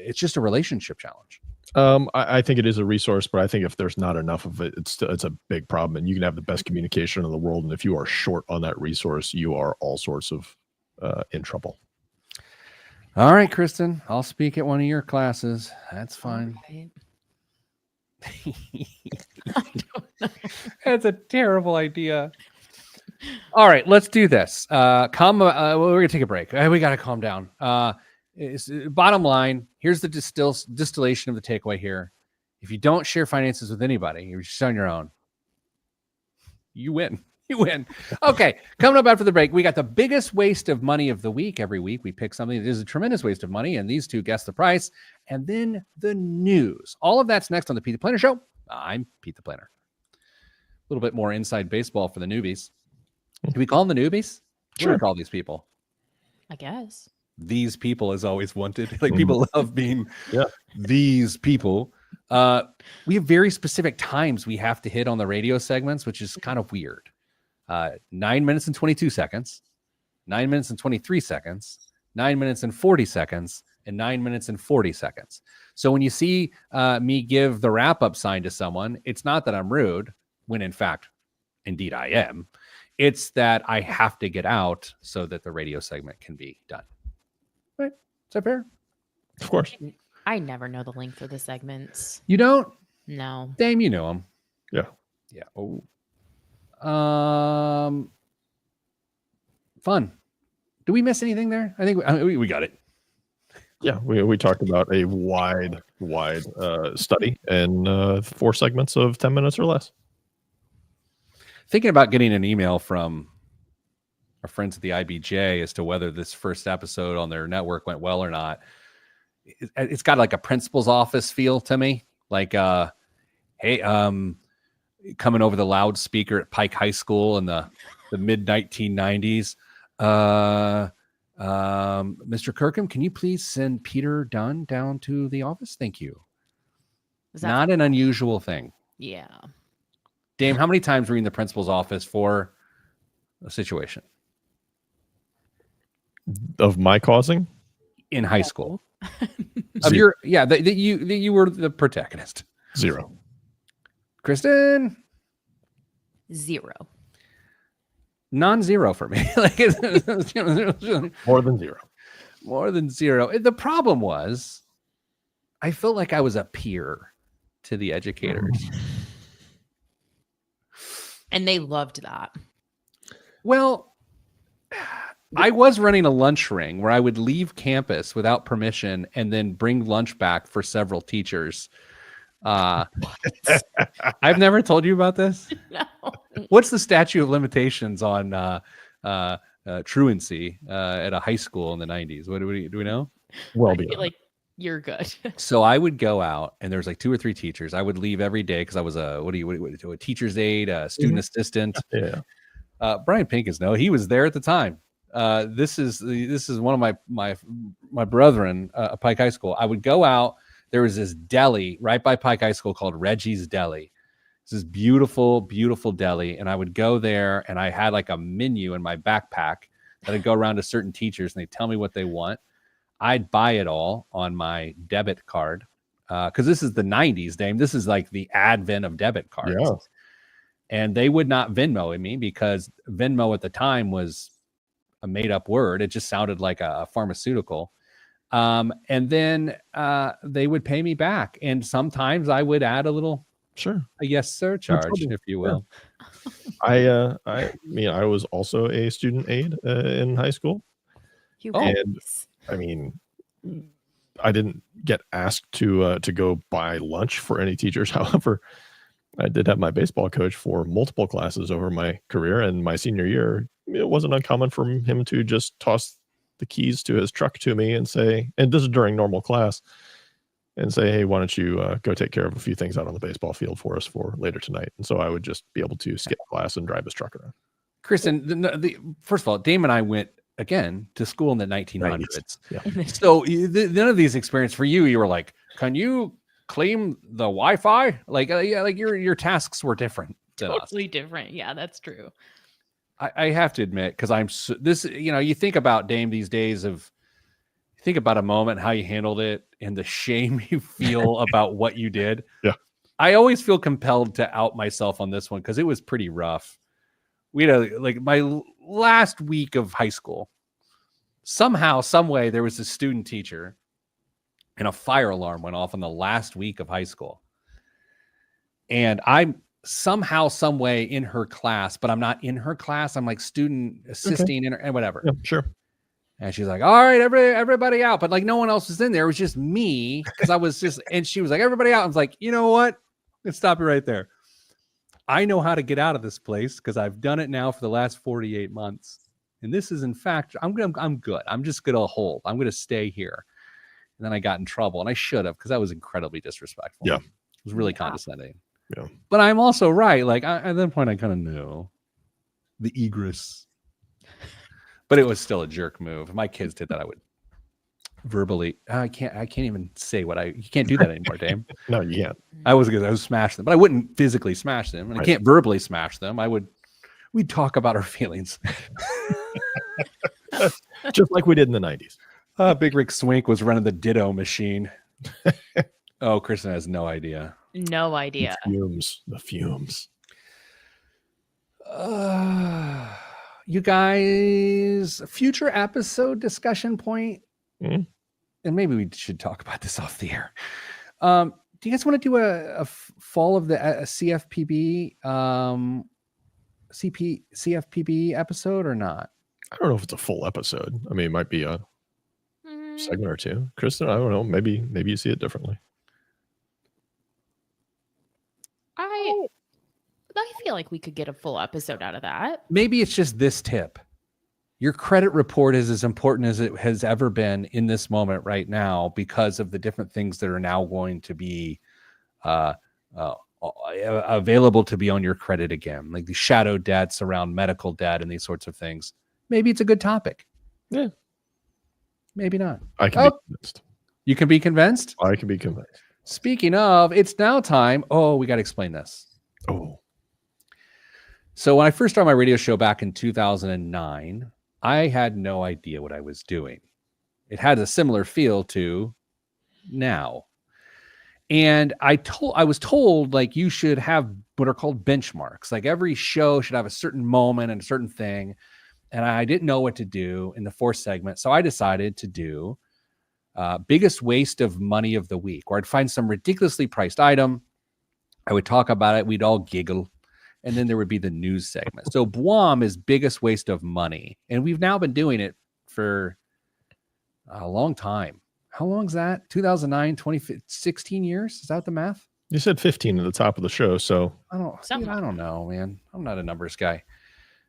it's just a relationship challenge? I think it is a resource, but I think if there's not enough of it, it's a big problem. And you can have the best communication in the world, and if you are short on that resource, you are all sorts of in trouble. All right, Kristen, I'll speak at one of your classes. That's fine. Right. That's a terrible idea. All right, let's do this. We're gonna take a break. We got to calm down. Bottom line, here's the distillation of the takeaway here. If you don't share finances with anybody, you're just on your own. You win. You win. Okay, coming up after the break, we got the biggest waste of money of the week. Every week we pick something that is a tremendous waste of money, and these two guess the price, and then the news. All of that's next on the Pete the Planner Show. I'm Pete the Planner. A little bit more inside baseball for the newbies. Do we call them the newbies? What do we call these people? I guess. These people is always wanted. Like people love being these people. We have very specific times we have to hit on the radio segments, which is kind of weird. 9 minutes and 22 seconds, 9 minutes and 23 seconds, 9 minutes and 40 seconds, and 9 minutes and 40 seconds. So when you see me give the wrap-up sign to someone, it's not that I'm rude, when in fact, indeed I am. It's that I have to get out so that the radio segment can be done. Right? Is that fair? Of course. I never know the length of the segments. You don't? No. Dame, you know them. Yeah. Yeah. Oh. Fun. Do we miss anything there? I think we got it. Yeah, we talked about a wide study and 4 segments of 10 minutes or less. Thinking about getting an email from our friends at the IBJ as to whether this first episode on their network went well or not. It's got like a principal's office feel to me. Like, hey, coming over the loudspeaker at Pike High School in the mid 1990s. Mr. Kirkham, can you please send Peter Dunn down to the office? Thank you. Not an unusual thing. Yeah. Dame, how many times were you in the principal's office for a situation? Of my causing? In high school. Of your, that you were the protagonist. 0. Kristen? 0. Non-zero for me. Like More than 0. More than 0. The problem was, I felt like I was a peer to the educators. And they loved that. Well, I was running a lunch ring where I would leave campus without permission and then bring lunch back for several teachers. I've never told you about this. No. What's the statute of limitations on truancy at a high schoal in the 90s? What do we know? Well, I feel like you're good. So I would go out, and there's like 2 or 3 teachers. I would leave every day because I was a teacher's aide, a student assistant. Yeah. Brian Pinkins, no, he was there at the time. This is one of my brethren at Pike High School. I would go out. There was this deli right by Pike High School called Reggie's Deli. This is beautiful, beautiful deli. And I would go there, and I had like a menu in my backpack that I'd go around to certain teachers, and they tell me what they want. I'd buy it all on my debit card because this is the 90s, Dame. This is like the advent of debit cards. Yeah. And they would not Venmo me because Venmo at the time was a made-up word. It just sounded like a pharmaceutical. And then they would pay me back. And sometimes I would add a little Sure. A yes sir charge, trouble. if you will. I mean, I was also a student aide in high school. You Oh. And guys. I mean, I didn't get asked to go buy lunch for any teachers. However, I did have my baseball coach for multiple classes over my career, and my senior year, it wasn't uncommon for him to just toss the keys to his truck to me and say, and this is during normal class, and say, hey, why don't you go take care of a few things out on the baseball field for us for later tonight? And so I would just be able to skip class and drive his truck around. Kristen, first of all, Dame and I went again to school in the 1900s. Yeah. So none of these experiences for you. You were like, can you claim the Wi-Fi? Like, like your tasks were different than us. Totally different. Yeah, that's true. I have to admit, because you think about Dame these days think about a moment, how you handled it, and the shame you feel about what you did. Yeah. I always feel compelled to out myself on this one because it was pretty rough. We had my last week of high school. Somehow, some way, there was a student teacher, and a fire alarm went off in the last week of high school. And I'm somehow, some way in her class, but I'm not in her class. I'm like student assisting in her and whatever. Yeah, sure. And she's like, all right, everybody out. But like no one else was in there. It was just me because I was just, and she was like, everybody out. I was like, you know what? Let's stop it right there. I know how to get out of this place because I've done it now for the last 48 months. And this is, in fact, I'm good. I'm just going to hold. I'm going to stay here. And then I got in trouble, and I should have because that was incredibly disrespectful. Yeah. It was really condescending. Yeah. But I'm also right. Like at that point, I kind of knew the egress. But it was still a jerk move. If my kids did that, I would verbally. I can't even say you can't do that anymore, Dame. No, you can't. I was smash them, but I wouldn't physically smash them, and I can't verbally smash them. We'd talk about our feelings, just like we did in the 90s. Big Rick Swink was running the Ditto machine. Oh, Kristen has no idea. No idea. The fumes. You guys, future episode discussion point, and maybe we should talk about this off the air. Do you guys want to do a fall of the CFPB CFPB episode or not? I don't know if it's a full episode. I mean, it might be a segment or two. Kristen, I don't know. Maybe you see it differently. I feel like we could get a full episode out of that. Maybe it's just this tip. Your credit report is as important as it has ever been in this moment right now because of the different things that are now going to be available to be on your credit again, like the shadow debts around medical debt and these sorts of things. Maybe it's a good topic. Yeah. Maybe not. I can be convinced. You can be convinced? I can be convinced. Speaking of, it's now time. Oh, we got to explain this. Oh. So when I first started my radio show back in 2009, I had no idea what I was doing. It had a similar feel to now. And I was told like you should have what are called benchmarks. Like every show should have a certain moment and a certain thing. And I didn't know what to do in the fourth segment. So I decided to do biggest waste of money of the week, where I'd find some ridiculously priced item. I would talk about it. We'd all giggle. And then there would be the news segment. So BWOM is biggest waste of money. And we've now been doing it for a long time. How long is that? 2009, 16 years? Is that the math? You said 15 at the top of the show. So I don't know, man. I'm not a numbers guy.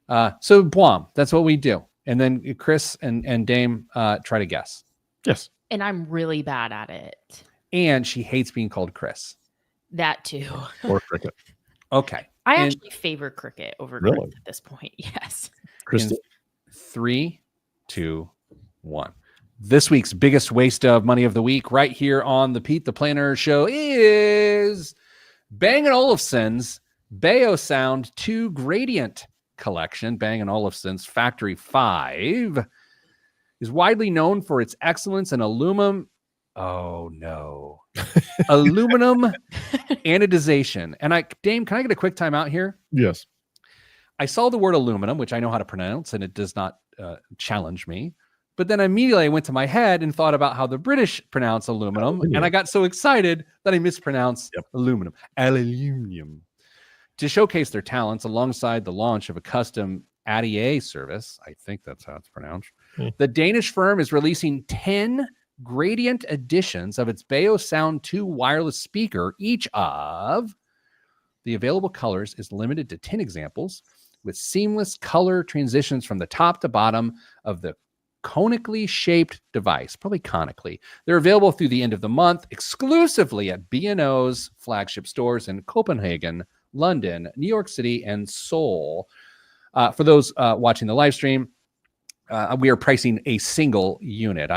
So BWOM, that's what we do. And then Chris and Dame try to guess. Yes. And I'm really bad at it. And she hates being called Chris. That too. Or cricket. Okay. I actually favor cricket over Chris at this point. Yes. Kristen. 3, 2, 1. This week's biggest waste of money of the week right here on the Pete the Planner Show is Bang & Olufsen's Bayo Sound 2 Gradient Collection. Bang & Olufsen's Factory 5 is widely known for its excellence in aluminum. Oh, no. Aluminum anodization. And Dame, can I get a quick time out here? Yes. I saw the word aluminum, which I know how to pronounce, and it does not challenge me. But then immediately I went to my head and thought about how the British pronounce aluminum. And I got so excited that I mispronounced aluminum. Aluminium. To showcase their talents alongside the launch of a custom ADA service, I think that's how it's pronounced, the Danish firm is releasing 10 gradient editions of its Bayo Sound 2 wireless speaker. Each of the available colors is limited to 10 examples with seamless color transitions from the top to bottom of the conically shaped device, probably conically. They're available through the end of the month exclusively at B&O's flagship stores in Copenhagen, London, New York City, and Seoul. For those watching the live stream, we are pricing a single unit.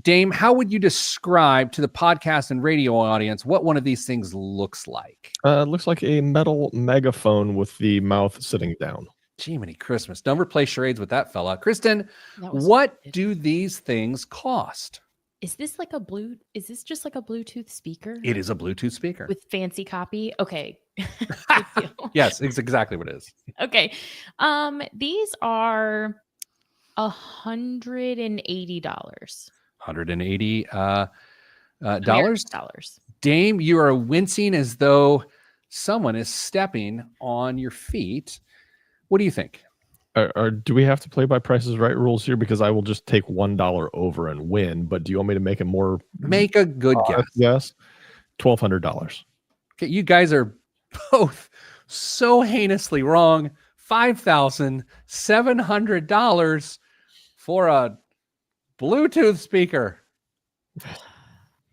Dame, how would you describe to the podcast and radio audience what one of these things looks like? It looks like a metal megaphone with the mouth sitting down. Jiminy Christmas. Don't ever play charades with that fella. Kristen, what do these things cost? Is this just like a Bluetooth speaker? It is a Bluetooth speaker. With fancy copy? Okay. Yes, it's exactly what it is. Okay. These are $180. $180 dollars. $. Dame, you are wincing as though someone is stepping on your feet. What do you think? Do we have to play by Prices Right rules here? Because I will just take $1 over and win. But do you want me to make it more? Make a good guess. Yes, $1,200. Okay, you guys are both so heinously wrong. $5,700 for a Bluetooth speaker.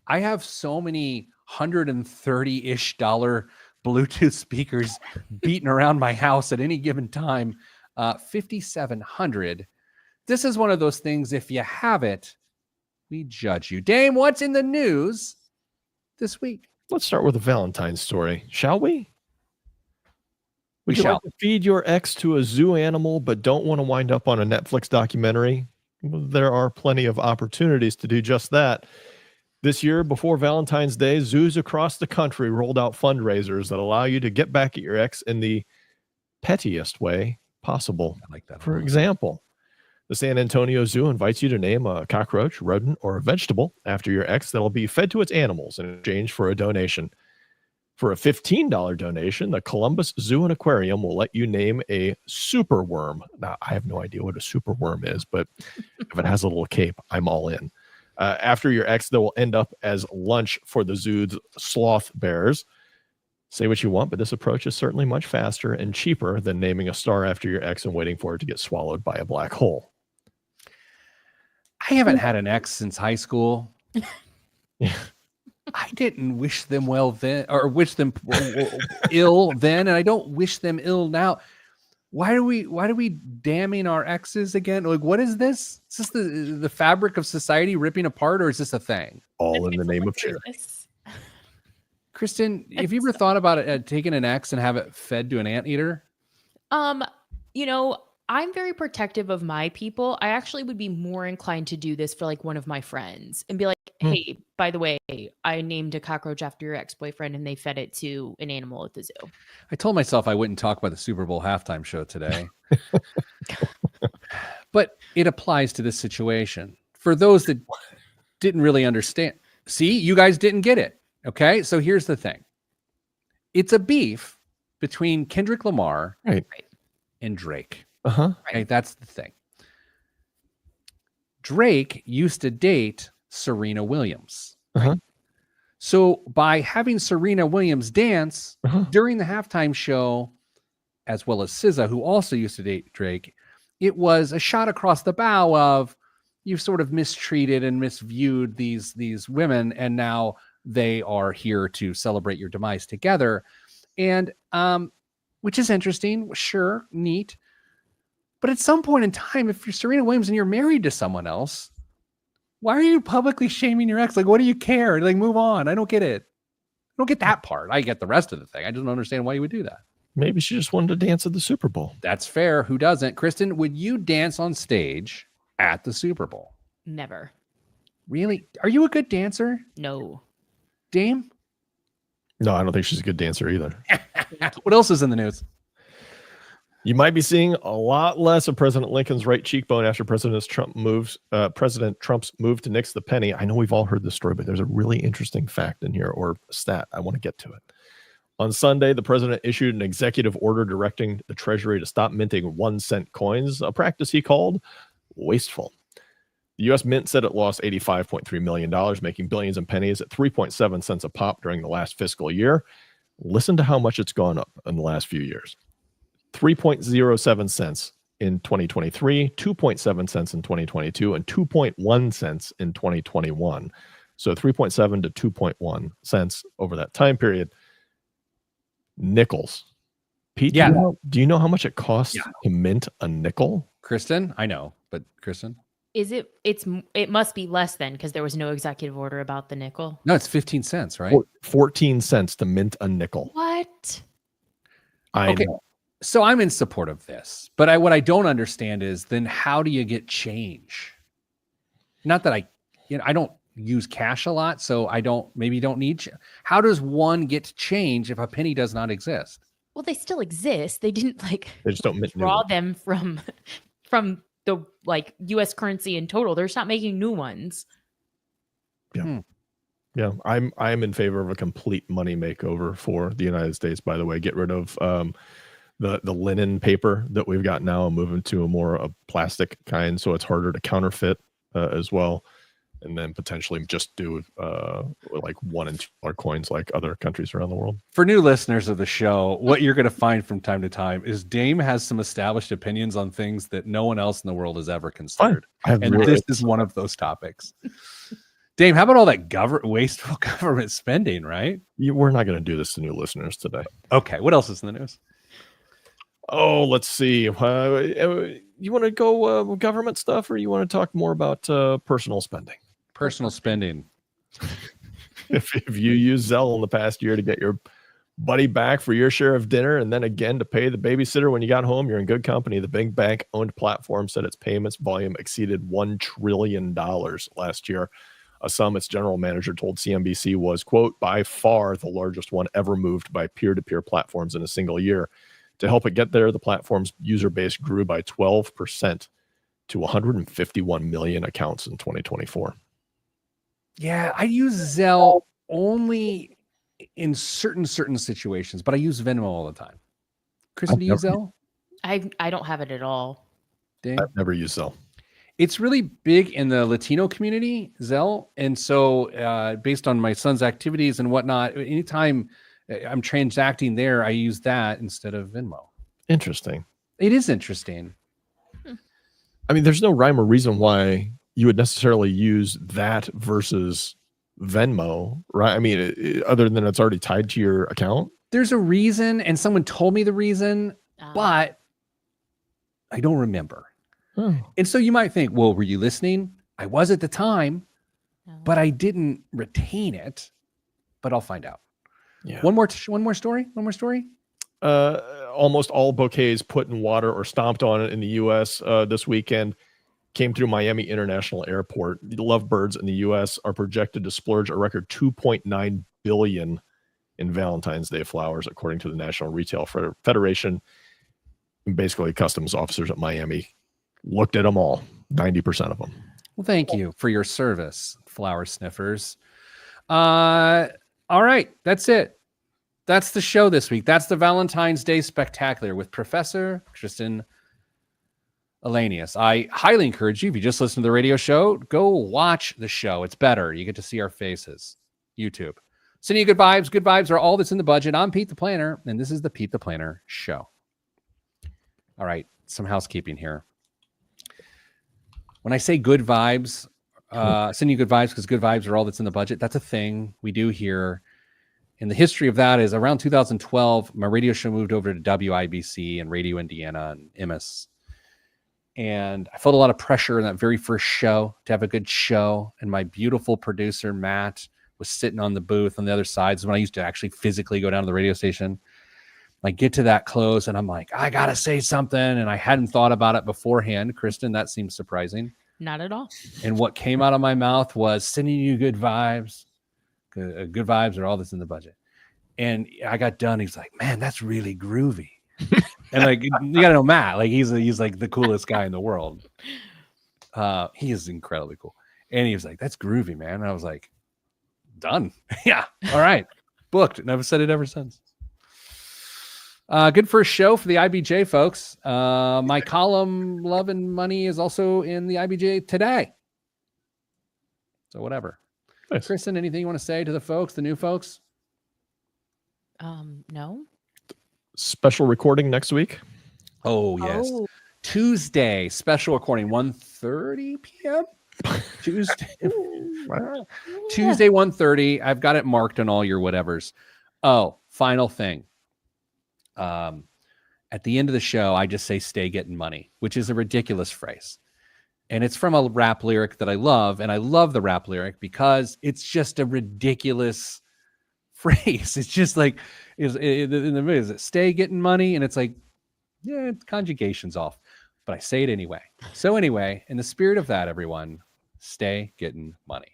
I have so many $130-ish Bluetooth speakers beating around my house at any given time. $5,700. This is one of those things. If you have it, we judge you. Dame, what's in the news this week? Let's start with a Valentine story, shall we? We shall. Like to feed your ex to a zoo animal, but don't want to wind up on a Netflix documentary? There are plenty of opportunities to do just that. This year, before Valentine's Day, zoos across the country rolled out fundraisers that allow you to get back at your ex in the pettiest way possible. I like that. For example, the San Antonio Zoo invites you to name a cockroach, rodent, or a vegetable after your ex that'll be fed to its animals in exchange for a donation. For a $15 donation, the Columbus Zoo and Aquarium will let you name a superworm. Now, I have no idea what a superworm is, but if it has a little cape, I'm all in. After your ex, that will end up as lunch for the zoo's sloth bears. Say what you want, but this approach is certainly much faster and cheaper than naming a star after your ex and waiting for it to get swallowed by a black hole. I haven't had an ex since high school. I didn't wish them well then, or wish them ill then, and I don't wish them ill now. Why are we damning our exes again? Like, what is this? Is this the fabric of society ripping apart, or is this a thing? All in the name of charity. Kristen, have you ever thought about it, taking an ex and have it fed to an anteater? I'm very protective of my people. I actually would be more inclined to do this for like one of my friends and be like, hey, by the way, I named a cockroach after your ex-boyfriend and they fed it to an animal at the zoo. I told myself I wouldn't talk about the Super Bowl halftime show today. But it applies to this situation. For those that didn't really understand. See, you guys didn't get it. Okay, so here's the thing. It's a beef between Kendrick Lamar and Drake. Okay, that's the thing. Drake used to date Serena Williams. Right? So by having Serena Williams dance during the halftime show, as well as SZA, who also used to date Drake, it was a shot across the bow of you've sort of mistreated and misviewed these women, and now they are here to celebrate your demise together. And which is interesting, sure, neat. But at some point in time, if you're Serena Williams and you're married to someone else, why are you publicly shaming your ex? Like, what do you care? Like, move on. I don't get it. I don't get that part. I get the rest of the thing. I just don't understand why you would do that. Maybe she just wanted to dance at the Super Bowl. That's fair. Who doesn't? Kristen, would you dance on stage at the Super Bowl? Never. Really? Are you a good dancer? No. Dame? No, I don't think she's a good dancer either. What else is in the news? You might be seeing a lot less of President Lincoln's right cheekbone after President Trump's move to nix the penny. I know we've all heard this story, but there's a really interesting fact in here, or stat. I want to get to it. On Sunday, the president issued an executive order directing the Treasury to stop minting 1-cent coins, a practice he called wasteful. The U.S. Mint said it lost $85.3 million, making billions in pennies at 3.7 cents a pop during the last fiscal year. Listen to how much it's gone up in the last few years. 3.07 cents in 2023, 2.7 cents in 2022, and 2.1 cents in 2021. So 3.7 to 2.1 cents over that time period. Nickels. Pete, Yeah. Do you know how much it costs to mint a nickel? Kristen, I know, but Kristen? It must be less then, because there was no executive order about the nickel. No, it's 15 cents, right? 14 cents to mint a nickel. What? I know. So I'm in support of this, but what I don't understand is then how do you get change? Not that I don't use cash a lot, so maybe don't need. How does one get change if a penny does not exist? Well, they still exist. They didn't They just don't mint draw them from the U.S. currency in total. They're not making new ones. Yeah. Yeah, I'm in favor of a complete money makeover for the United States. By the way, get rid of the linen paper that we've got now and move into a more plastic kind, so it's harder to counterfeit as well. And then potentially just do like $1 and $2 coins like other countries around the world. For new listeners of the show, what you're going to find from time to time is Dame has some established opinions on things that no one else in the world has ever considered. And this is one of those topics. Dame, how about all that wasteful government spending, right? We're not going to do this to new listeners today. Okay, what else is in the news? Oh, let's see. You want to go government stuff, or you want to talk more about personal spending? Personal spending. If you use Zelle in the past year to get your buddy back for your share of dinner and then again to pay the babysitter when you got home, you're in good company. The big bank-owned platform said its payments volume exceeded $1 trillion last year, a sum its general manager told CNBC was, quote, by far the largest one ever moved by peer-to-peer platforms in a single year. To help it get there, the platform's user base grew by 12% to 151 million accounts in 2024. Yeah, I use Zelle only in certain situations, but I use Venmo all the time. Kristen, do you use Zelle? I don't have it at all. Dang. I've never used Zelle. It's really big in the Latino community, Zelle. And so based on my son's activities and whatnot, anytime I'm transacting there, I use that instead of Venmo. Interesting. It is interesting. I mean, there's no rhyme or reason why you would necessarily use that versus Venmo, right? I mean, other than it's already tied to your account. There's a reason, and someone told me the reason, but I don't remember. Oh. And so you might think, well, were you listening? I was at the time, but I didn't retain it. But I'll find out. Yeah. One more story. Almost all bouquets put in water or stomped on it in the U.S. This weekend came through Miami International Airport. The lovebirds in the U.S. are projected to splurge a record $2.9 billion in Valentine's Day flowers, according to the National Retail Federation. And basically, customs officers at Miami looked at them all, 90% of them. Well, thank you for your service, flower sniffers. All right, that's it. That's the show this week. That's the Valentine's Day Spectacular with Professor Kristen Ahlenius. I highly encourage you, if you just listen to the radio show, go watch the show. It's better. You get to see our faces. YouTube. Sending you good vibes. Good vibes are all that's in the budget. I'm Pete the Planner, and this is the Pete the Planner Show. All right, some housekeeping here. When I say good vibes, sending you good vibes because good vibes are all that's in the budget, that's a thing we do here. And the history of that is around 2012, my radio show moved over to WIBC and Radio Indiana and MS. And I felt a lot of pressure in that very first show to have a good show. And my beautiful producer, Matt, was sitting on the booth on the other side. So when I used to actually physically go down to the radio station, I get to that close and I'm like, I got to say something. And I hadn't thought about it beforehand. Kristen, that seems surprising. Not at all. And what came out of my mouth was sending you good vibes. Good vibes are all that's in the budget. And I got done. He's like, man, that's really groovy. And like, you gotta know Matt, like he's like the coolest guy in the world. He is incredibly cool. And he was like, that's groovy, man. And I was like, done. Yeah. All right. Booked. And I've said it ever since. Good first show for the IBJ folks. My column Love and Money is also in the IBJ today. So whatever. Nice. Kristen, anything you want to say to the folks, the new folks? No. Special recording next week. Oh, yes. Oh. Tuesday, special recording, 1:30 p.m. Tuesday. Tuesday, 1:30. I've got it marked on all your whatevers. Oh, final thing. At the end of the show, I just say, stay getting money, which is a ridiculous phrase. And it's from a rap lyric that I love. And I love the rap lyric because it's just a ridiculous phrase. It's just like, in the middle, is it stay getting money? And it's like, yeah, conjugation's off, but I say it anyway. So anyway, in the spirit of that, everyone, stay getting money.